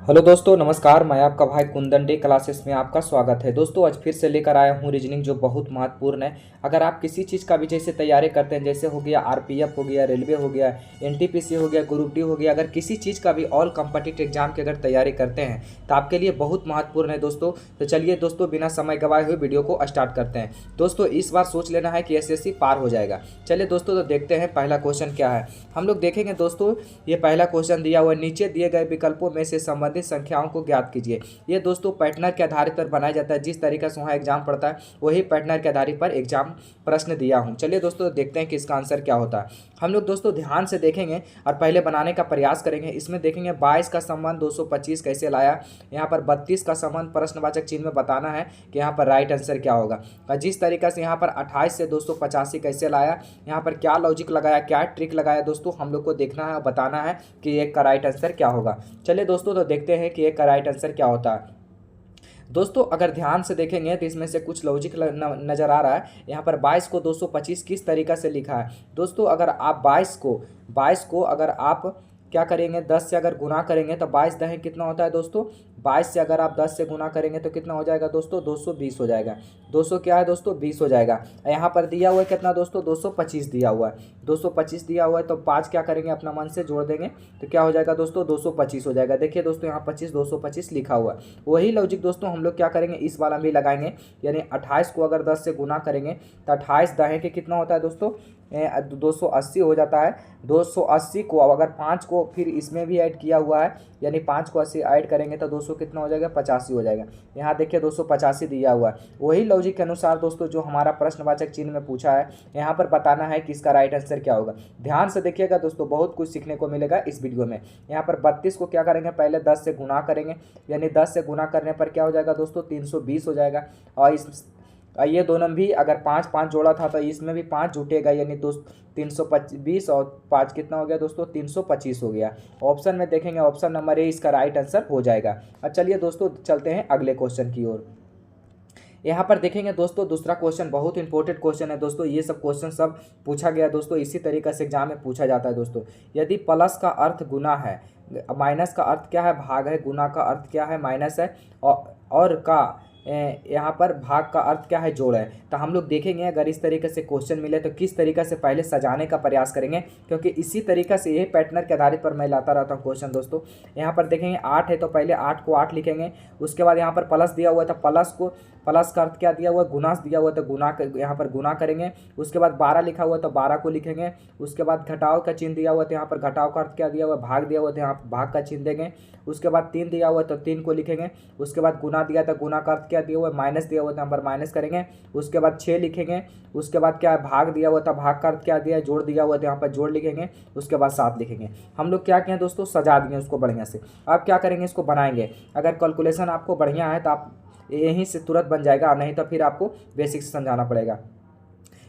Hello दोस्तों, नमस्कार। मैं आपका भाई कुंदन डे क्लासेस में आपका स्वागत है। दोस्तों आज फिर से लेकर आया हूँ रीजनिंग जो बहुत महत्वपूर्ण है। अगर आप किसी चीज़ का भी जैसे तैयारी करते हैं, जैसे हो गया आरपीएफ हो गया, रेलवे हो गया, एनटीपीसी हो गया, ग्रुप डी हो गया, अगर किसी चीज़ का भी ऑल कॉम्पिटिटिव एग्जाम की अगर तैयारी करते हैं तो आपके लिए बहुत महत्वपूर्ण है दोस्तों। तो चलिए दोस्तों, बिना समय गवाए हुए वीडियो को स्टार्ट करते हैं। दोस्तों इस बार सोच लेना है कि एसएससी पार हो जाएगा। चलिए दोस्तों, तो देखते हैं पहला क्वेश्चन क्या है। हम लोग देखेंगे दोस्तों, ये पहला क्वेश्चन दिया हुआ है, नीचे दिए गए विकल्पों में से संबंधित संख्याओं को ज्ञात कीजिए। ये दोस्तों पैटर्न के आधार पर बनाया जाता है। जिस तरीके से वहाँ एग्जाम पड़ता है वही पैटर्न के आधार पर एग्जाम प्रश्न दिया हूँ। चलिए दोस्तों, देखते हैं कि इसका आंसर क्या होता है। हम लोग दोस्तों ध्यान से देखेंगे और पहले बनाने का प्रयास करेंगे। इसमें देखेंगे 22 का संबंध 225 कैसे लाया, यहाँ पर 32 का संबंध प्रश्नवाचक चिन्ह में बताना है कि यहाँ पर राइट आंसर क्या होगा। और जिस तरीके से यहाँ पर 28 से 285 कैसे लाया, यहाँ पर क्या लॉजिक लगाया, क्या ट्रिक लगाया, दोस्तों हम लोग को देखना है और बताना है कि एक का राइट आंसर क्या होगा। चलिए दोस्तों, तो देखते हैं कि एक का राइट आंसर क्या होता है। दोस्तों अगर ध्यान से देखेंगे तो इसमें से कुछ लॉजिक नज़र आ रहा है। यहाँ पर 22 को 225 किस तरीक़ा से लिखा है। दोस्तों अगर आप 22 को अगर आप क्या करेंगे, 10 से अगर गुना करेंगे तो 22 दहें कितना होता है दोस्तों। 22 से अगर आप 10 से गुना करेंगे तो कितना हो जाएगा दोस्तों, 220 हो जाएगा। 200 क्या है दोस्तों, 20 हो जाएगा। यहाँ पर दिया हुआ है कितना दोस्तों, 225 दिया हुआ है। 225 दिया हुआ है तो 5 क्या करेंगे, अपना मन से जोड़ देंगे तो क्या हो जाएगा दोस्तों, 225 हो जाएगा। देखिए दोस्तों यहाँ 25 225 लिखा हुआ है। वही लॉजिक दोस्तों हम लोग क्या करेंगे, इस वाला भी लगाएंगे। यानी 28 को अगर 10 से गुना करेंगे तो 28 दहें के कितना होता है दोस्तों, 280 हो जाता है। 280 को अब अगर 5 को फिर इसमें भी ऐड किया हुआ है, यानी 5 को 80 ऐड करेंगे तो 200 कितना हो जाएगा, 85 हो जाएगा। यहाँ देखिए 285 दिया हुआ है। वही लॉजिक के अनुसार दोस्तों जो हमारा प्रश्नवाचक चिन्ह में पूछा है, यहाँ पर बताना है कि इसका राइट आंसर क्या होगा। ध्यान से देखिएगा दोस्तों, बहुत कुछ सीखने को मिलेगा इस वीडियो में। यहाँ पर 32 को क्या करेंगे, पहले 10 से गुना करेंगे, यानी 10 से गुना करने पर क्या हो जाएगा दोस्तों, 320 हो जाएगा। और ये दोनों भी अगर 5 जोड़ा था तो इसमें भी 5 जुटेगा, यानी 320 और 5 कितना हो गया दोस्तों, 325 हो गया। ऑप्शन में देखेंगे, ऑप्शन नंबर ए इसका राइट आंसर हो जाएगा। अब चलिए दोस्तों चलते हैं अगले क्वेश्चन की ओर। यहाँ पर देखेंगे दोस्तों, दूसरा क्वेश्चन बहुत इंपॉर्टेंट क्वेश्चन है दोस्तों। ये सब क्वेश्चन सब पूछा गया दोस्तों, इसी तरीके से एग्जाम में पूछा जाता है दोस्तों। यदि प्लस का अर्थ गुना है, माइनस का अर्थ क्या है, भाग है, गुना का अर्थ क्या है, माइनस है, और का यहाँ पर भाग का अर्थ क्या है, जोड़ है। तो हम लोग देखेंगे अगर इस तरीके से क्वेश्चन मिले तो किस तरीके से पहले सजाने का प्रयास करेंगे, क्योंकि इसी तरीके से यही पैटर्न के आधारित पर मैं लाता रहता हूँ क्वेश्चन दोस्तों। यहाँ पर देखेंगे 8 है तो पहले 8 को 8 लिखेंगे। उसके बाद यहाँ पर प्लस दिया हुआ है तो प्लस का अर्थ क्या दिया हुआ है, गुना दिया हुआ है तो गुना, यहाँ पर गुना करेंगे। उसके बाद 12 लिखा हुआ है तो 12 को लिखेंगे। उसके बाद घटाव का चिन्ह दिया हुआ है तो यहाँ पर घटाव का अर्थ क्या दिया हुआ है, भाग दिया हुआ है तो यहाँ पर भाग का चिन्ह देंगे। उसके बाद 3 दिया हुआ है तो 3 को लिखेंगे। उसके बाद गुना दिया था, गुना का अर्थ क्या दिया हुआ है, माइनस दिया हुआ था, यहाँ पर माइनस करेंगे। उसके बाद 6 लिखेंगे। उसके बाद क्या है, भाग दिया हुआ था, भाग का अर्थ क्या दिया है, जोड़ दिया हुआ था, यहाँ पर जोड़ लिखेंगे। उसके बाद 7 लिखेंगे। हम लोग क्या किए दोस्तों, सजा दिए उसको बढ़िया से। अब क्या करेंगे, इसको बनाएंगे। अगर कैलकुलेशन आपको बढ़िया है तो आप यहीं से तुरंत बन जाएगा, नहीं तो फिर आपको बेसिक से समझाना पड़ेगा।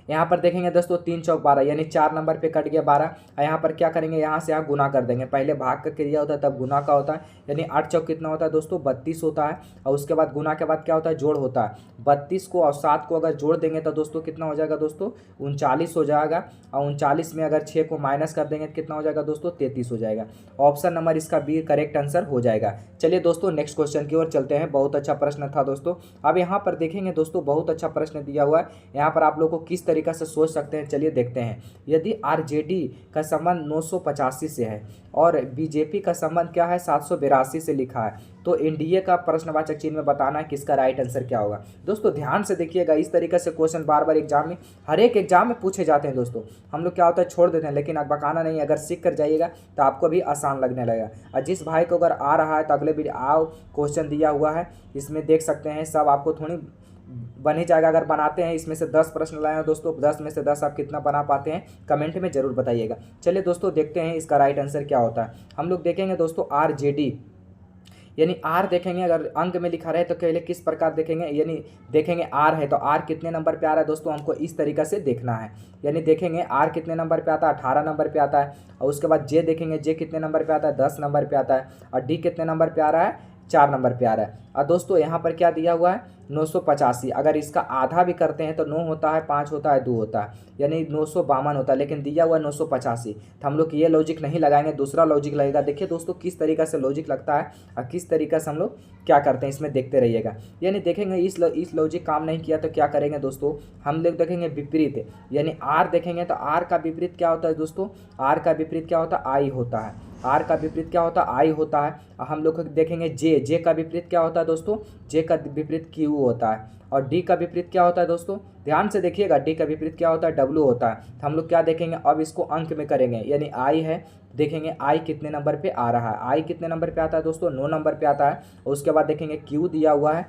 यहाँ पर देखेंगे दोस्तों 3 चौक 12, यानी 4 नंबर पे कट गया 12। और यहाँ पर क्या करेंगे, यहाँ से यहाँ गुना कर देंगे। पहले भाग का क्रिया होता है तब गुना का होता है, यानी 8 चौक कितना होता है दोस्तों, 32 होता है। और उसके बाद गुना के बाद क्या होता है, जोड़ होता है। 32 को और 7 को अगर जोड़ देंगे तो दोस्तों कितना हो जाएगा दोस्तों, 39 हो जाएगा। और 39 में अगर 6 को माइनस कर देंगे तो कितना हो जाएगा दोस्तों, 33 हो जाएगा। ऑप्शन नंबर इसका बी करेक्ट आंसर हो जाएगा। चलिए दोस्तों नेक्स्ट क्वेश्चन की ओर चलते हैं। बहुत अच्छा प्रश्न था दोस्तों। अब यहाँ पर देखेंगे दोस्तों, बहुत अच्छा प्रश्न दिया हुआ है। यहाँ पर आप लोग को किस तरीके से सोच सकते हैं, चलिए देखते हैं। यदि आरजेडी का संबंध 985 से है और बीजेपी का संबंध क्या है, 782 से लिखा है, तो एनडीए का प्रश्नवाचक चिन्ह में बताना है किसका राइट आंसर क्या होगा। दोस्तों ध्यान से देखिएगा, इस तरीके से क्वेश्चन बार बार एग्जाम में, हर एक एग्जाम में पूछे जाते हैं दोस्तों। हम लोग क्या होता है छोड़ देते हैं, लेकिन अब बकाना नहीं, अगर सीख कर जाइएगा तो आपको भी आसान लगने लगेगा। और जिस भाई को अगर आ रहा है तो अगले भी आओ क्वेश्चन दिया हुआ है, इसमें देख सकते हैं सब आपको थोड़ी बन ही जाएगा। अगर बनाते हैं, इसमें से 10 प्रश्न लाए हैं दोस्तों, 10 में से 10 आप कितना बना पाते हैं कमेंट में जरूर बताइएगा। चलिए दोस्तों देखते हैं इसका राइट आंसर क्या होता है। हम लोग देखेंगे दोस्तों आरजेडी, यानी आर देखेंगे, अगर अंक में लिखा रहे तो पहले किस प्रकार देखेंगे, यानी देखेंगे आर है तो आर कितने नंबर पे आ रहा है दोस्तों, हमको इस तरीके से देखना है। यानी देखेंगे आर कितने नंबर पे आता है, 18 नंबर पे आता है। और उसके बाद जे देखेंगे, जे कितने नंबर पे आता है, 10 नंबर पे आता है। और डी कितने नंबर पे आ रहा है, 4 नंबर पे आ रहा है। और दोस्तों यहाँ पर क्या दिया हुआ है 985, अगर इसका आधा भी करते हैं तो 9 होता है, 5 होता है, 2 होता है, यानी 952 होता है, लेकिन दिया हुआ है 985। तो हम लोग ये लॉजिक नहीं लगाएंगे, दूसरा लॉजिक लगेगा। देखिए दोस्तों किस तरीक़े से लॉजिक लगता है और किस तरीक़े से हम लोग क्या करते हैं, इसमें देखते रहिएगा। यानी देखेंगे इस लॉजिक काम नहीं किया तो क्या करेंगे दोस्तों, हम लोग देखेंगे विपरीत, यानी आर देखेंगे तो आर का विपरीत क्या होता है दोस्तों, आर का विपरीत क्या होता है, आई होता है। आर का विपरीत क्या होता है, आई होता है। हम लोग देखेंगे जे का विपरीत क्या होता है दोस्तों, जे का विपरीत क्यू होता है। और डी का विपरीत क्या होता है दोस्तों, ध्यान से देखिएगा, डी का विपरीत क्या होता है, डब्ल्यू होता है। तो हम लोग क्या देखेंगे, अब इसको अंक में करेंगे, यानी आई है, देखेंगे आई कितने नंबर पे आ रहा है, आई कितने नंबर पे आता है दोस्तों, 9 नंबर पे आता है। और उसके बाद देखेंगे क्यू दिया हुआ है,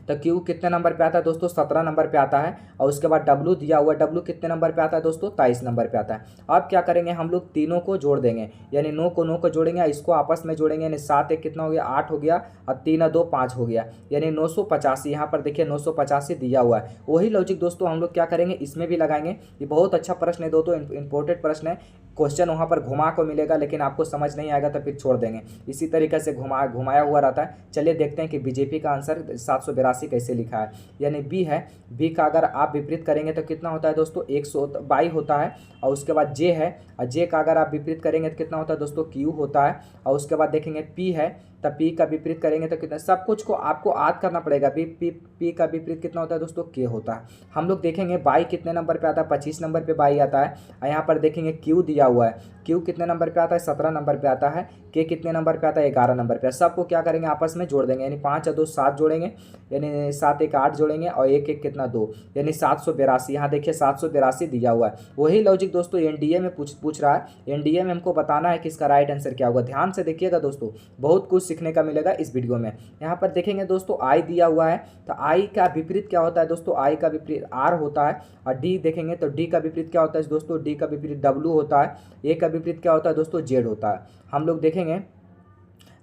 तो क्यू कितने नंबर पे आता है दोस्तों, 17 नंबर पे आता है। और उसके बाद डब्लू दिया हुआ है, डब्लू कितने नंबर पे आता है दोस्तों, 23 नंबर पे आता है। अब क्या करेंगे, हम लोग तीनों को जोड़ देंगे, यानी 9 को 9 को जोड़ेंगे, इसको आपस में जोड़ेंगे, यानी 7 एक कितना हो गया, 8 हो गया, और 3 और 2 5 हो गया, यानी 985। यहाँ पर देखिए 985 दिया हुआ है। वही लॉजिक दोस्तों हम लोग क्या करेंगे, इसमें भी लगाएंगे। ये बहुत अच्छा प्रश्न है दोस्तों, इंपॉर्टेंट प्रश्न है। क्वेश्चन वहाँ पर घुमा को मिलेगा, लेकिन आपको समझ नहीं आएगा तो फिर छोड़ देंगे। इसी तरीके से घुमाया हुआ रहता है। चलिए देखते हैं कि बीजेपी का आंसर 782 कैसे लिखा है, यानी बी है। बी का अगर आप विपरीत करेंगे तो कितना होता है दोस्तों, 122 होता है। और उसके बाद जे है, और जे का अगर आप विपरीत करेंगे तो कितना होता है दोस्तों, क्यू होता है। और उसके बाद देखेंगे पी है, तब पी का विपरीत करेंगे तो कितना, सब कुछ को आपको याद करना पड़ेगा। पी का विपरीत कितना होता है दोस्तों, के होता है। हम लोग देखेंगे बाई कितने नंबर पे आता है, 25 नंबर पे बाई आता है। और यहाँ पर देखेंगे क्यू दिया हुआ है, क्यू कितने नंबर पे आता है, 17 नंबर पे आता है। के कितने नंबर पे आता है, 11 नंबर पे। सबको क्या करेंगे, आपस में जोड़ देंगे, यानी 5 और 2 7 जोड़ेंगे, यानी 7 एक 8 जोड़ेंगे, और 1 1 कितना 2, यानी 782। यहाँ देखिए 782 दिया हुआ है। वही लॉजिक दोस्तों एनडीए में पूछ रहा है। एनडीए में हमको बताना है कि इसका राइट आंसर क्या होगा। ध्यान से देखिएगा दोस्तों, बहुत कुछ सीखने का मिलेगा इस वीडियो में। यहाँ पर देखेंगे दोस्तों आई दिया हुआ है, तो आई का विपरीत क्या होता है दोस्तों, आई का विपरीत आर होता है। और डी देखेंगे तो डी का विपरीत क्या होता है दोस्तों, डी का विपरीत डब्ल्यू होता है। ए का विपरीत क्या होता है दोस्तों, जेड होता है। हम लोग देखेंगे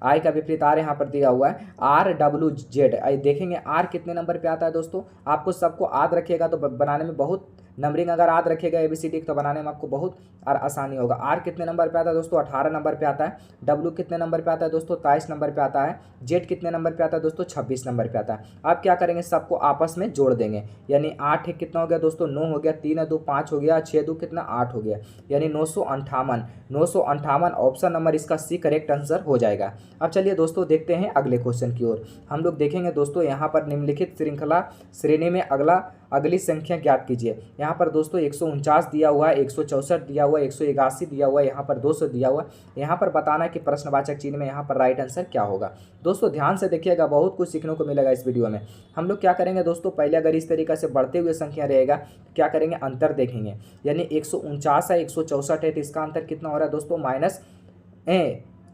आई का विपरीत आर यहाँ पर दिया हुआ है, आर डब्ल्यू जेड। आई देखेंगे आर कितने नंबर पे आता है दोस्तों, आपको सबको याद रखिएगा तो बनाने में बहुत, नंबरिंग अगर याद रखिएगा एबीसीडी तो बनाने में आपको बहुत आसानी होगा। आर कितने नंबर पे आता है दोस्तों, 18 नंबर पे आता है। डब्ल्यू कितने नंबर पे आता है दोस्तों, 23 नंबर पे आता है। जेड कितने नंबर पे आता है दोस्तों, 26 नंबर पे आता है। आप क्या करेंगे, सबको आपस में जोड़ देंगे, यानी 8 एक कितना हो गया दोस्तों, 9 हो गया, 3 और 2 5 हो गया, 6 2 कितना 8 हो गया, यानी 958। ऑप्शन नंबर इसका सी करेक्ट आंसर हो जाएगा। अब चलिए दोस्तों देखते हैं अगले क्वेश्चन की ओर। हम लोग देखेंगे दोस्तों यहाँ पर निम्नलिखित श्रृंखला श्रेणी में अगली संख्या ज्ञात कीजिए। यहाँ पर दोस्तों 149 दिया हुआ है, 164 दिया हुआ है, 181 दिया हुआ है, यहाँ पर 200 दिया हुआ है। यहाँ पर बताना है कि प्रश्नवाचक चिन्ह में यहाँ पर राइट आंसर क्या होगा। दोस्तों ध्यान से देखिएगा, बहुत कुछ सीखने को मिलेगा इस वीडियो में। हम लोग क्या करेंगे दोस्तों, पहले अगर इस तरीके से बढ़ते हुए संख्या रहेगा क्या करेंगे, अंतर देखेंगे, यानी 149 है, 164 है, तो इसका अंतर कितना हो रहा है दोस्तों, माइनस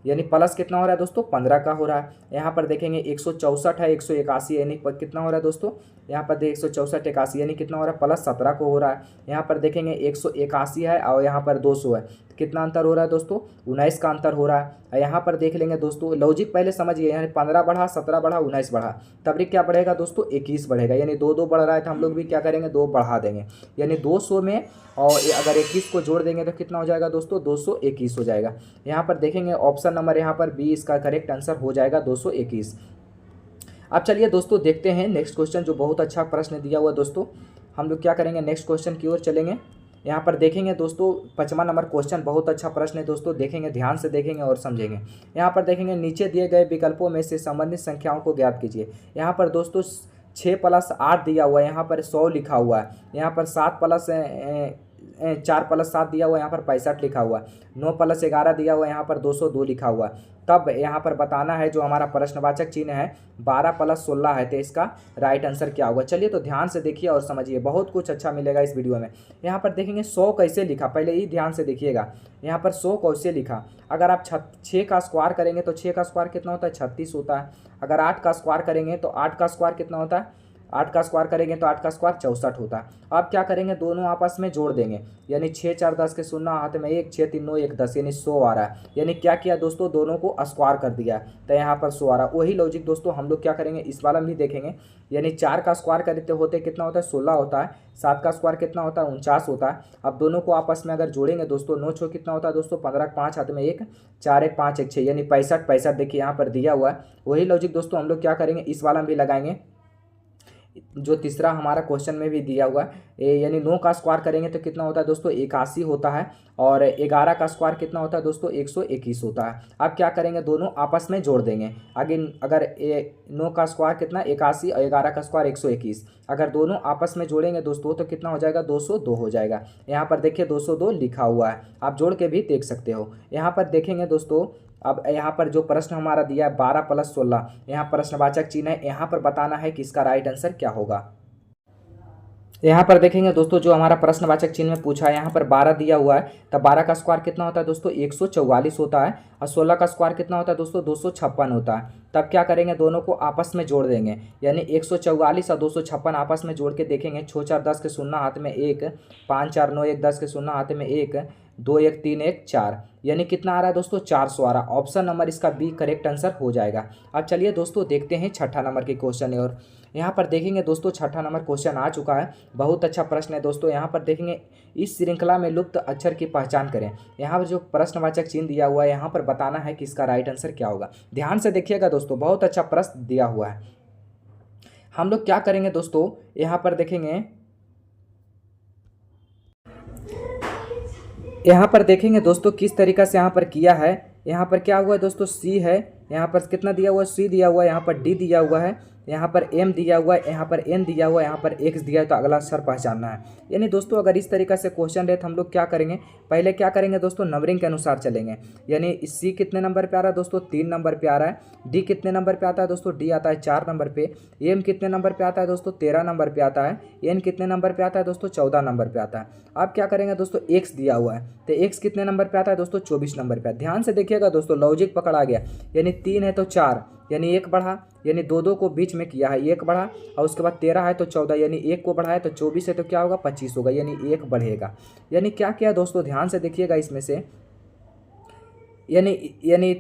यानी प्लस कितना हो रहा है दोस्तों, 15 का हो रहा है। यहाँ पर देखेंगे 164 है, 181 यानी कितना हो रहा है दोस्तों, यहाँ पर देख 164 81 यानी कितना हो रहा है, प्लस 17 को हो रहा है। यहाँ पर देखेंगे 181 है और यहाँ पर 200 है, कितना अंतर हो रहा है दोस्तों, 19 का अंतर हो रहा है। यहाँ पर देख लेंगे दोस्तों, लॉजिक पहले समझिए, यानी 15 बढ़ा, 17 बढ़ा, 19 बढ़ा, तब क्या बढ़ेगा दोस्तों, 21 बढ़ेगा, यानी 2 2 बढ़ रहा है तो हम लोग भी क्या करेंगे, 2 बढ़ा देंगे, यानी 200 में और अगर 21 को जोड़ देंगे तो कितना हो जाएगा दोस्तों, 221 हो जाएगा। यहाँ पर देखेंगे ऑप्शन नंबर यहाँ पर बी इसका करेक्ट आंसर हो जाएगा 221। अब चलिए दोस्तों देखते हैं नेक्स्ट क्वेश्चन, जो बहुत अच्छा प्रश्न दिया हुआ दोस्तों। हम लोग क्या करेंगे, नेक्स्ट क्वेश्चन की ओर चलेंगे। यहाँ पर देखेंगे दोस्तों 5वां नंबर क्वेश्चन, बहुत अच्छा प्रश्न है दोस्तों, देखेंगे ध्यान से देखेंगे और समझेंगे। यहाँ पर देखेंगे नीचे दिए गए विकल्पों में से संबंधित संख्याओं को ज्ञात कीजिए। यहाँ पर दोस्तों 6 + 8 दिया हुआ है, यहाँ पर 100 लिखा हुआ है। यहाँ पर 7 + 4 + 7 दिया हुआ है, यहाँ पर 65 लिखा हुआ है। 9 + 11 दिया हुआ है, यहाँ पर 202 लिखा हुआ है। तब यहाँ पर बताना है जो हमारा प्रश्नवाचक चिन्ह है 12 + 16 है, तो इसका राइट आंसर क्या होगा। चलिए तो ध्यान से देखिए और समझिए, बहुत कुछ अच्छा मिलेगा इस वीडियो में। यहाँ पर देखेंगे 100 कैसे लिखा, पहले ही ध्यान से देखिएगा। यहाँ पर 100 कैसे लिखा, अगर आप 6 का स्क्वायर करेंगे तो 6 का स्क्वायर कितना होता है, 36 होता है। अगर 8 का स्क्वायर करेंगे तो 8 का स्क्वायर कितना होता है, 8 का स्क्वायर करेंगे तो 8 का स्क्वायर 64 होता है। अब क्या करेंगे, दोनों आपस में जोड़ देंगे, यानी 6 4 10 के शून्य हाथ में 1, 6 3 9 1 10, यानी 100 आ रहा है। यानी क्या किया दोस्तों, दोनों को स्क्वायर कर दिया तो यहाँ पर 100 आ रहा है। वही लॉजिक दोस्तों हम लोग क्या करेंगे, इस वाला में भी देखेंगे। यानी 4 का स्क्वायर करते होते कितना होता है, 16 होता है। 7 का स्क्वायर कितना होता है, 49 होता है। अब दोनों को आपस में अगर जोड़ेंगे दोस्तों, 9 छो कितना होता है दोस्तों, 15, 5 हाथ में 1, 4 1 5 1 6, यानी 65 65 देखिए यहाँ पर दिया हुआ है। वही लॉजिक दोस्तों हम लोग क्या करेंगे, इस वाला में भी लगाएंगे जो तीसरा हमारा क्वेश्चन में भी दिया हुआ है। यानी 9 का स्क्वायर करेंगे तो कितना होता है दोस्तों, 81 होता है। और 11 का स्क्वायर कितना होता है दोस्तों, 121 होता है। अब क्या करेंगे, दोनों आपस में जोड़ देंगे। आगे अगर 9 का स्क्वायर कितना 81 और 11 का स्क्वायर 121, अगर दोनों आपस में जोड़ेंगे दोस्तों तो कितना हो जाएगा, 202 हो जाएगा। यहाँ पर देखिए 202 लिखा हुआ है, आप जोड़ के भी देख सकते हो। यहाँ पर देखेंगे दोस्तों, अब यहाँ पर जो प्रश्न हमारा दिया है 12 + 16, यहाँ प्रश्नवाचक चिन्ह है, यहाँ पर बताना है कि इसका राइट आंसर क्या होगा। यहाँ पर देखेंगे दोस्तों, जो हमारा प्रश्नवाचक चिन्ह में पूछा है, यहाँ पर 12 दिया हुआ है, तब 12 का स्क्वायर कितना होता है दोस्तों, 144 होता है। और 16 का स्क्वायर कितना होता है दोस्तों, 256 होता है। तब क्या करेंगे, दोनों को आपस में जोड़ देंगे, यानी 144 और 256 आपस में जोड़ के देखेंगे। 6 4 10 के शून्य हाथ में 1, 5 4 9 1 10 के शून्य हाथ में 1, 2 1 3 1 4, यानी कितना आ रहा है दोस्तों, 400 आ रहा है। ऑप्शन नंबर इसका बी करेक्ट आंसर हो जाएगा। अब चलिए दोस्तों देखते हैं छठा नंबर के क्वेश्चन। और यहाँ पर देखेंगे दोस्तों, छठा नंबर क्वेश्चन आ चुका है। बहुत अच्छा प्रश्न है दोस्तों। यहाँ पर देखेंगे, इस श्रृंखला में लुप्त अक्षर की पहचान करें। यहाँ पर जो प्रश्नवाचक चिन्ह दिया हुआ है, यहाँ पर बताना है कि इसका राइट आंसर क्या होगा। ध्यान से देखिएगा दोस्तों, बहुत अच्छा प्रश्न दिया हुआ है। हम लोग क्या करेंगे दोस्तों, यहाँ पर देखेंगे, यहाँ पर देखेंगे दोस्तों किस तरीक़ा से यहाँ पर किया है। यहाँ पर क्या हुआ है दोस्तों, सी है, यहाँ पर कितना दिया हुआ है, सी दिया हुआ है, यहाँ पर डी दिया हुआ है, यहाँ पर एम दिया हुआ है, यहाँ पर एन दिया हुआ है, यहाँ पर एक्स दिया है, तो अगला अक्षर पहचानना है। यानी दोस्तों अगर इस तरीक़ा से क्वेश्चन रहे तो हम लोग क्या करेंगे, पहले क्या करेंगे दोस्तों, नंबरिंग के अनुसार चलेंगे। यानी सी कितने नंबर पे आ रहा है दोस्तों, 3 नंबर पे आ रहा है। डी कितने नंबर पे आता है दोस्तों, डी आता है 4 नंबर पे। एम कितने नंबर पे आता है दोस्तों, 13 नंबर पे आता है। एन कितने नंबर पे आता है दोस्तों, 14 नंबर पे आता है। अब क्या करेंगे दोस्तों, एक्स दिया हुआ है, तो एक्स कितने नंबर पे आता है दोस्तों, 24 नंबर पे। ध्यान से देखिएगा दोस्तों, लॉजिक पकड़ा गया। यानी 3 है तो 4, यानी 1 बढ़ा, यानी 2 को बीच में किया है, 1 बढ़ा। और उसके बाद 13 है तो 14, यानी 1 को बढ़ाया तो 24 है तो क्या होगा, 25 होगा, यानी 1 बढ़ेगा। यानी क्या किया दोस्तों, ध्यान से देखिएगा इसमें से, यानी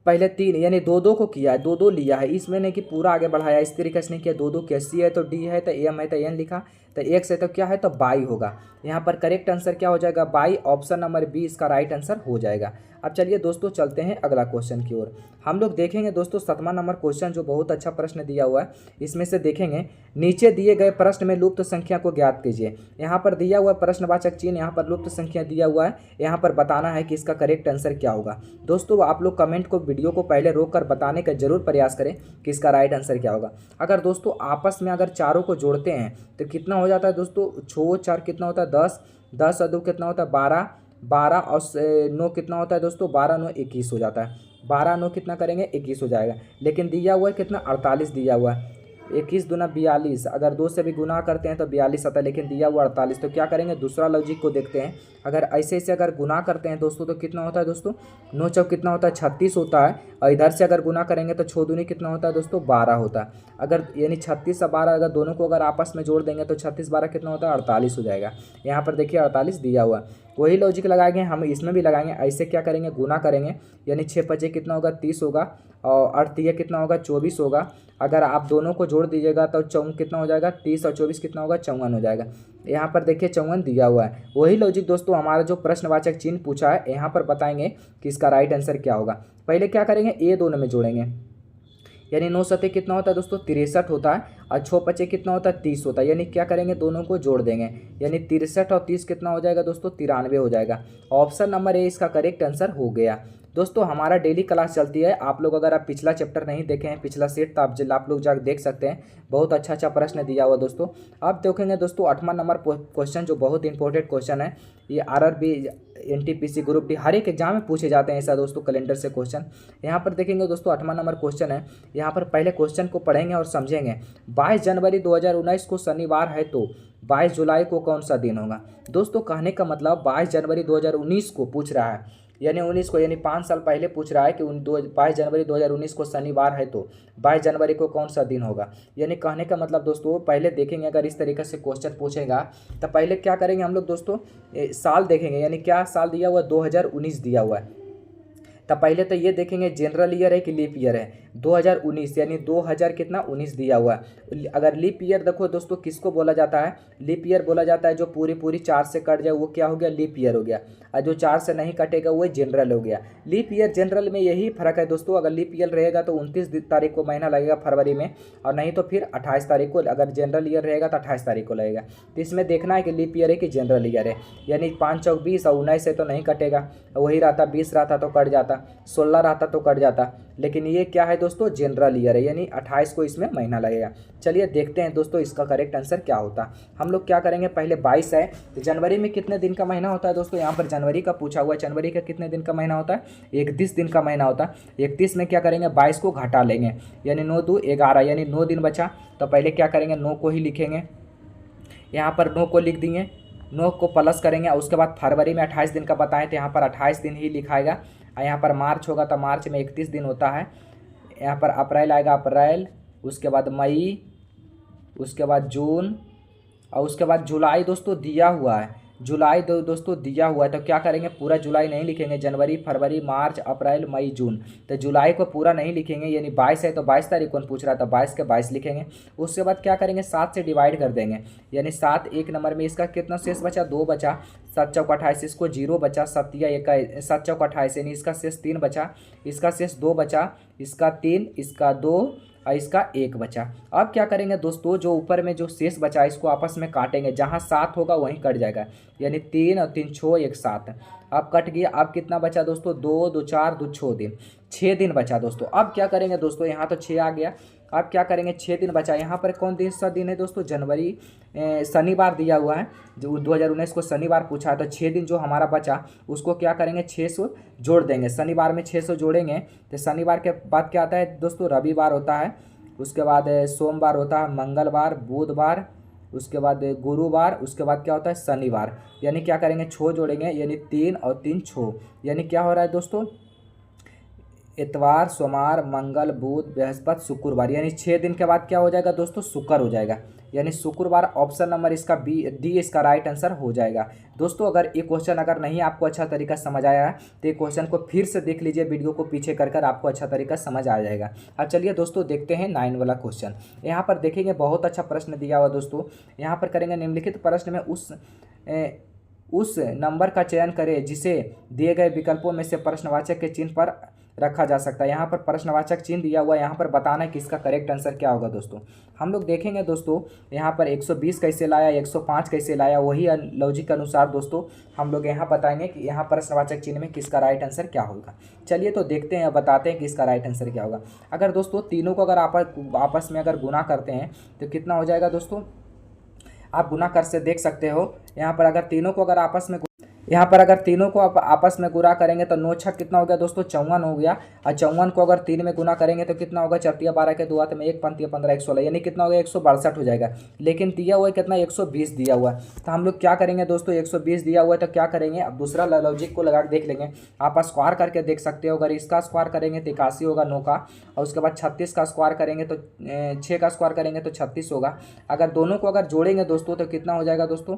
पहले 3 यानी 2 को किया है, 2 लिया है, इसमें नहीं कि पूरा आगे बढ़ाया, इस तरीके से नहीं किया। 2 किया, सी है तो डी है तो एम है तो एन लिखा, तो एक्स है तो क्या है, तो बाई होगा। यहाँ पर करेक्ट आंसर क्या हो जाएगा, बाई। ऑप्शन नंबर बी इसका राइट आंसर हो जाएगा। अब चलिए दोस्तों चलते हैं अगला क्वेश्चन की ओर। हम लोग देखेंगे दोस्तों 7वां नंबर क्वेश्चन, जो बहुत अच्छा प्रश्न दिया हुआ है। इसमें से देखेंगे, नीचे दिए गए प्रश्न में लुप्त संख्या को ज्ञात कीजिए। यहाँ पर दिया हुआ प्रश्नवाचक चिन्ह, यहाँ पर लुप्त संख्या दिया हुआ है, यहाँ पर बताना है कि इसका करेक्ट आंसर क्या होगा। दोस्तों आप लोग कमेंट को, वीडियो को पहले रोक कर बताने का जरूर प्रयास करें कि इसका राइट आंसर क्या होगा। अगर दोस्तों आपस में अगर चारों को जोड़ते हैं तो कितना हो जाता है दोस्तों, 6 4 कितना होता है, 10, 10 और 2 कितना होता है, 12, 12 और 9 कितना होता है दोस्तों, 12 9 21 हो जाता है। 12 9 कितना करेंगे, 21 हो जाएगा। लेकिन दिया हुआ है कितना, 48 दिया हुआ है। 21 दूना 42, अगर 2 से भी गुना करते हैं तो 42 आता है, लेकिन दिया हुआ 48। तो क्या करेंगे, दूसरा लॉजिक को देखते हैं। अगर ऐसे ऐसे अगर गुना करते हैं दोस्तों तो कितना होता है दोस्तों, 9 चौक कितना होता है, 36 होता है। और इधर से अगर गुना करेंगे तो 6 दूनी कितना होता है दोस्तों, 12 होता है। अगर यानी 36 और 12 अगर दोनों को अगर आपस में जोड़ देंगे तो 36 12 कितना होता है, 48 हो जाएगा। यहाँ पर देखिए 48 दिया हुआ है। वही लॉजिक लगाएंगे हम, इसमें भी लगाएंगे। ऐसे क्या करेंगे, गुना करेंगे, यानी 6 5 कितना होगा, 30 होगा। और 8 कितना होगा, 24 होगा। अगर आप दोनों को जोड़ दीजिएगा तो कितना हो जाएगा, 30 और 24 कितना होगा, 54 हो जाएगा। यहाँ पर देखिए 54 दिया हुआ है। वही लॉजिक दोस्तों हमारा जो प्रश्नवाचक चिन्ह पूछा है, यहाँ पर बताएंगे कि इसका राइट आंसर क्या होगा। पहले क्या करेंगे, ए दोनों में जोड़ेंगे, यानी 9 7 कितना होता है दोस्तों, 63 होता है। और 6 5 कितना होता है, 30 होता है। यानी क्या करेंगे, दोनों को जोड़ देंगे, यानी 63 और 30 कितना हो जाएगा दोस्तों, 93 हो जाएगा। ऑप्शन नंबर ए इसका करेक्ट आंसर हो गया। दोस्तों हमारा डेली क्लास चलती है। आप लोग अगर आप पिछला चैप्टर नहीं देखे हैं, पिछला सेट, तो आप लोग जाकर देख सकते हैं। बहुत अच्छा अच्छा प्रश्न दिया हुआ दोस्तों। अब देखेंगे दोस्तों 8वां नंबर क्वेश्चन, जो बहुत इंपॉर्टेंट क्वेश्चन है। ये आरआरबी, एनटीपीसी, ग्रुप डी, हर एक एग्जाम में पूछे जाते हैं ऐसा दोस्तों, कैलेंडर से क्वेश्चन। यहाँ पर देखेंगे दोस्तों 8वां नंबर क्वेश्चन है। यहाँ पर पहले क्वेश्चन को पढ़ेंगे और समझेंगे। 22 जनवरी 2019 को शनिवार है तो 22 जुलाई को कौन सा दिन होगा। दोस्तों कहने का मतलब 22 जनवरी 2019 को पूछ रहा है, यानी 19 को, यानी 5 साल पहले पूछ रहा है कि 22 जनवरी 2019 को शनिवार है तो 22 जनवरी को कौन सा दिन होगा। यानी कहने का मतलब दोस्तों पहले देखेंगे, अगर इस तरीके से क्वेश्चन पूछेगा तो पहले क्या करेंगे हम लोग दोस्तों, साल देखेंगे, यानी क्या साल दिया हुआ है, 2019 दिया हुआ है। तब पहले तो ये देखेंगे जनरल ईयर है कि लीप ईयर है। 2019 यानी 2000 कितना 19 दिया हुआ है। अगर लीप ईयर देखो दोस्तों किसको बोला जाता है, लीप ईयर बोला जाता है जो पूरी पूरी 4 से कट जाए वो क्या हो गया, लीप ईयर हो गया। और जो 4 से नहीं कटेगा वो जनरल हो गया। लीप ईयर जनरल में यही फर्क है दोस्तों, अगर लीप ईयर रहेगा तो 29 तारीख को महीना लगेगा फरवरी में, और नहीं तो फिर 28 तारीख को। अगर जनरल ईयर रहेगा तो 28 तारीख को लगेगा। तो इसमें देखना है कि लीप ईयर है कि जनरल ईयर है। यानी 5 चौक 20 और 19 से तो नहीं कटेगा, वही रहता 20 रहता तो कट जाता, 16 रहता तो कट जाता। लेकिन ये क्या है दोस्तों, जनरल ईयर है, यानी 28 को इसमें महीना लगेगा। चलिए देखते हैं दोस्तों इसका करेक्ट आंसर क्या होता है। हम लोग क्या करेंगे, पहले 22 है तो जनवरी में कितने दिन का महीना होता है दोस्तों, यहाँ पर जनवरी का पूछा हुआ है। जनवरी का कितने दिन का महीना होता है, 31 दिन का महीना होता है। 31 में क्या करेंगे, 22 को घटा लेंगे, यानी 9 2 11, यानी 9 दिन बचा। तो पहले क्या करेंगे, 9 को ही लिखेंगे, यहाँ पर 9 को लिख दिए, 9 को प्लस करेंगे। और उसके बाद फरवरी में 28 दिन का बताएं तो यहाँ पर 28 दिन ही लिखाएगा। और यहाँ पर मार्च होगा तो मार्च में 31 दिन होता है। यहाँ पर अप्रैल आएगा, अप्रैल, उसके बाद मई, उसके बाद जून, और उसके बाद जुलाई दोस्तों दिया हुआ है। जुलाई दोस्तों दिया हुआ है तो क्या करेंगे, पूरा जुलाई नहीं लिखेंगे, जनवरी फरवरी मार्च अप्रैल मई जून। तो जुलाई को पूरा नहीं लिखेंगे, यानी 22 है तो 22 तारीख को पूछ रहा था, 22 के 22 लिखेंगे। उसके बाद क्या करेंगे, 7 से डिवाइड कर देंगे, यानी 7 एक नंबर में। इसका कितना शेष बचा, 2 बचा। 7 चौक 28, इसको 0 बचा। 7 चौक 28 यानी इसका शेष 3 बचा, इसका शेष 2 बचा, इसका 3, इसका 2 और इसका 1 बचा। अब क्या करेंगे दोस्तों, जो ऊपर में जो शेष बचा इसको आपस में काटेंगे, जहाँ 7 होगा वहीं कट जाएगा, यानी 3 और 3 6 1 7। अब कट गया। अब कितना बचा दोस्तों, 2 2 4 2 6 दिन, 6 दिन बचा दोस्तों। अब क्या करेंगे दोस्तों, यहाँ तो 6 आ गया। अब क्या करेंगे, 6 दिन बचा। यहाँ पर कौन सा दिन है दोस्तों, जनवरी, शनिवार दिया हुआ है। जो 2019 को शनिवार पूछा है तो 6 दिन जो हमारा बचा उसको क्या करेंगे, 600 जोड़ देंगे। शनिवार में 600 जोड़ेंगे तो शनिवार के बाद क्या आता है दोस्तों, रविवार होता है। उसके बाद सोमवार होता है, मंगलवार, बुधवार, उसके बाद गुरुवार, उसके बाद क्या होता है, शनिवार। यानी क्या करेंगे, 6 जोड़ेंगे, यानी 3 और 3 6, यानी क्या हो रहा है दोस्तों, इतवार, सोमवार, मंगल, बुध, बृहस्पति, शुक्रवार। यानी 6 दिन के बाद क्या हो जाएगा दोस्तों, शुक्र हो जाएगा, यानी शुक्रवार। ऑप्शन नंबर इसका डी इसका राइट आंसर हो जाएगा। दोस्तों अगर ये क्वेश्चन अगर नहीं आपको अच्छा तरीका समझ आया है तो ये क्वेश्चन को फिर से देख लीजिए, वीडियो को पीछे कर आपको अच्छा तरीका समझ आ जाएगा। अब चलिए दोस्तों देखते हैं 9 वाला क्वेश्चन। यहाँ पर देखेंगे बहुत अच्छा प्रश्न दिया हुआ दोस्तों। यहाँ पर करेंगे, निम्नलिखित प्रश्न में उस नंबर का चयन करें जिसे दिए गए विकल्पों में से प्रश्नवाचक के चिन्ह पर रखा जा सकता है। यहाँ पर प्रश्नवाचक चिन्ह दिया हुआ है, यहाँ पर बताना है कि इसका करेक्ट आंसर क्या होगा दोस्तों। हम लोग देखेंगे दोस्तों यहाँ पर 120 कैसे लाया, 105 कैसे लाया, वही लॉजिक के अनुसार दोस्तों हम लोग यहाँ बताएंगे कि यहाँ प्रश्नवाचक चिन्ह में किसका राइट आंसर क्या होगा। चलिए तो देखते हैं, बताते हैं कि इसका राइट आंसर क्या होगा। अगर दोस्तों तीनों को अगर आपस में अगर गुना करते हैं तो कितना हो जाएगा दोस्तों, आप गुना कर से देख सकते हो। यहाँ पर अगर तीनों को अगर आपस में आप आपस में गुणा करेंगे तो 9 छक कितना हो गया दोस्तों, 54 हो गया। और 54 को अगर 3 में गुना करेंगे तो कितना होगा, 4 12 के 2 में 1 5 15 116, यानी कितना हो गया, 162 हो जाएगा। लेकिन दिया हुआ है कितना, 120 दिया हुआ है। तो हम लोग क्या करेंगे दोस्तों, 120 दिया हुआ है तो क्या करेंगे, अब दूसरा लॉजिक को लगा के देख लेंगे। आप स्क्वायर करके देख सकते हो। अगर इसका स्क्वायर करेंगे तो 81 होगा 9 का, और उसके बाद 36 का स्क्वायर करेंगे तो 6 का स्क्वायर करेंगे तो 36 होगा। अगर दोनों को अगर जोड़ेंगे दोस्तों तो कितना हो जाएगा दोस्तों,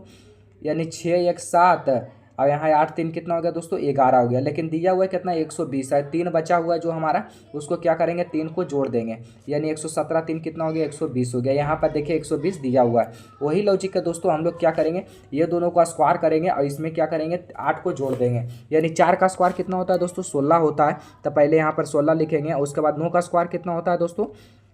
यानी 6 1 7 और यहाँ 8 3 कितना हो गया दोस्तों, 11 हो गया। लेकिन दिया हुआ है कितना, 120 है। 3 बचा हुआ है जो हमारा, उसको क्या करेंगे, 3 को जोड़ देंगे, यानी 117 3 कितना हो गया, 120 हो गया। यहाँ पर देखिए 120 दिया हुआ है। वही लॉजिक है दोस्तों, हम लोग क्या करेंगे, ये दोनों का स्क्वायर करेंगे और इसमें क्या करेंगे, 8 को जोड़ देंगे, यानी 4 का स्क्वायर कितना होता है दोस्तों, 16 होता है। तो पहले यहाँ पर 16 लिखेंगे। उसके बाद 9 का स्क्वायर कितना होता है दोस्तों,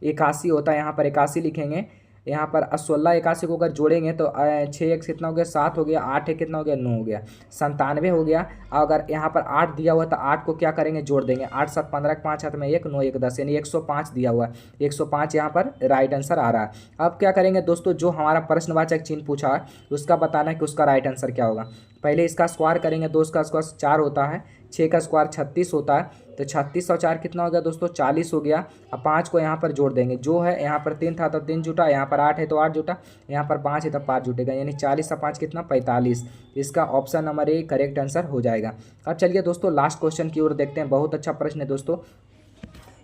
81 होता है। यहाँ पर 81 लिखेंगे। यहाँ पर 16 81 को अगर जोड़ेंगे तो 6 1 कितना हो गया, 7 हो गया। 8 1 कितना हो गया, 9 हो गया, 97 हो गया। अगर यहाँ पर 8 दिया हुआ तो 8 को क्या करेंगे, जोड़ देंगे। 8 7 15 5 हाथ में 1 9 1 10, यानी 105 दिया हुआ है। 105 यहाँ पर राइट आंसर आ रहा है। अब क्या करेंगे दोस्तों, जो हमारा प्रश्नवाचक चिन्ह पूछा है उसका बताना है कि उसका राइट आंसर क्या होगा। पहले इसका स्क्वायर करेंगे, 2 का स्क्वायर 4 होता है, 6 का स्क्वायर 36 होता है, तो 36 और 4 कितना हो गया दोस्तों, 40 हो गया। अब 5 को यहाँ पर जोड़ देंगे, जो है यहाँ पर 3 था तो 3 जुटा, यहाँ पर 8 है तो 8 जुटा, यहाँ पर 5 है तो 5 जुटेगा, यानी 40 और 5 कितना, 45। इसका option number A correct answer हो जाएगा। अब चलिए दोस्तों लास्ट क्वेश्चन की ओर देखते हैं। बहुत अच्छा प्रश्न है दोस्तों।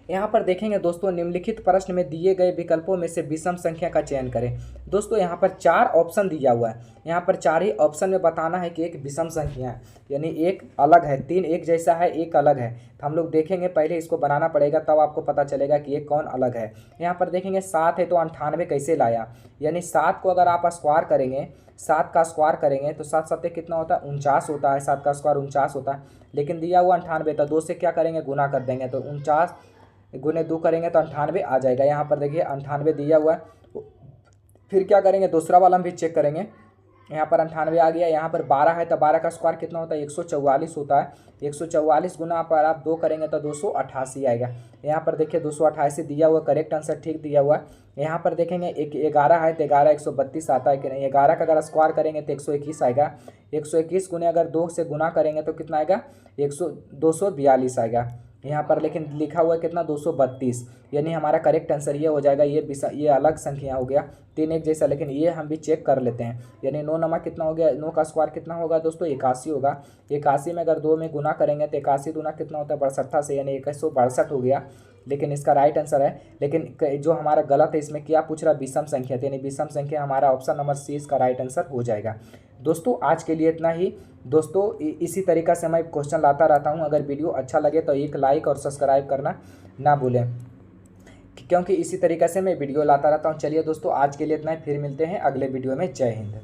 यहाँ पर देखेंगे दोस्तों, निम्नलिखित प्रश्न में दिए गए विकल्पों में से विषम संख्या का चयन करें। दोस्तों यहाँ पर 4 ऑप्शन दिया हुआ है, यहाँ पर 4 ही ऑप्शन में बताना है कि एक विषम संख्या है, यानी एक अलग है, 3 एक जैसा है, एक अलग है। तो हम लोग देखेंगे, पहले इसको बनाना पड़ेगा तब आपको पता चलेगा कि ये कौन अलग है। यहाँ पर देखेंगे 7 है तो 98 कैसे लाया, यानी 7 को अगर आप स्क्वायर करेंगे, 7 का स्क्वायर करेंगे तो 7 7 कितना होता है, 49 होता है, 7 का स्क्वायर 49 होता है। लेकिन दिया हुआ 98, तो 2 से क्या करेंगे, गुना कर देंगे, तो 49 गुने 2 करेंगे तो 98 आ जाएगा। यहाँ पर देखिए 98 दिया हुआ है। फिर क्या करेंगे, दूसरा वाला हम भी चेक करेंगे, यहाँ पर 98 आ गया। यहाँ पर 12 है तो 12 का स्क्वायर कितना होता है, 144 होता है। 144 गुना पर आप 2 करेंगे तो 288 आएगा। यहाँ पर देखिए 288 दिया हुआ, करेक्ट आंसर ठीक दिया हुआ है। यहाँ पर देखेंगे 11 है तो 11 132 आता है कि नहीं, 11 का अगर स्क्वायर करेंगे तो 121 आएगा। 121 गुने अगर 2 से गुना करेंगे तो कितना आएगा, 242 आएगा। यहाँ पर लेकिन लिखा हुआ है कितना, 232, यानी हमारा करेक्ट आंसर ये हो जाएगा। ये अलग संख्या हो गया, 3 एक जैसा। लेकिन ये हम भी चेक कर लेते हैं, यानी 9 नमा कितना हो गया, 9 का स्क्वायर कितना होगा दोस्तों, 81 होगा। 81 में अगर 2 में गुना करेंगे तो 81 दूना कितना होता है, 62 से, यानी 162 हो गया। लेकिन इसका राइट आंसर है। लेकिन जो हमारा गलत है, इसमें क्या पूछ रहा, विषम संख्या, यानी विषम संख्या हमारा ऑप्शन नंबर सी इसका राइट आंसर हो जाएगा। दोस्तों आज के लिए इतना ही। दोस्तों इसी तरीक़ा से मैं क्वेश्चन लाता रहता हूं। अगर वीडियो अच्छा लगे तो एक लाइक और सब्सक्राइब करना ना भूलें, क्योंकि इसी तरीक़े से मैं वीडियो लाता रहता हूं। चलिए दोस्तों आज के लिए इतना ही, फिर मिलते हैं अगले वीडियो में। जय हिंद।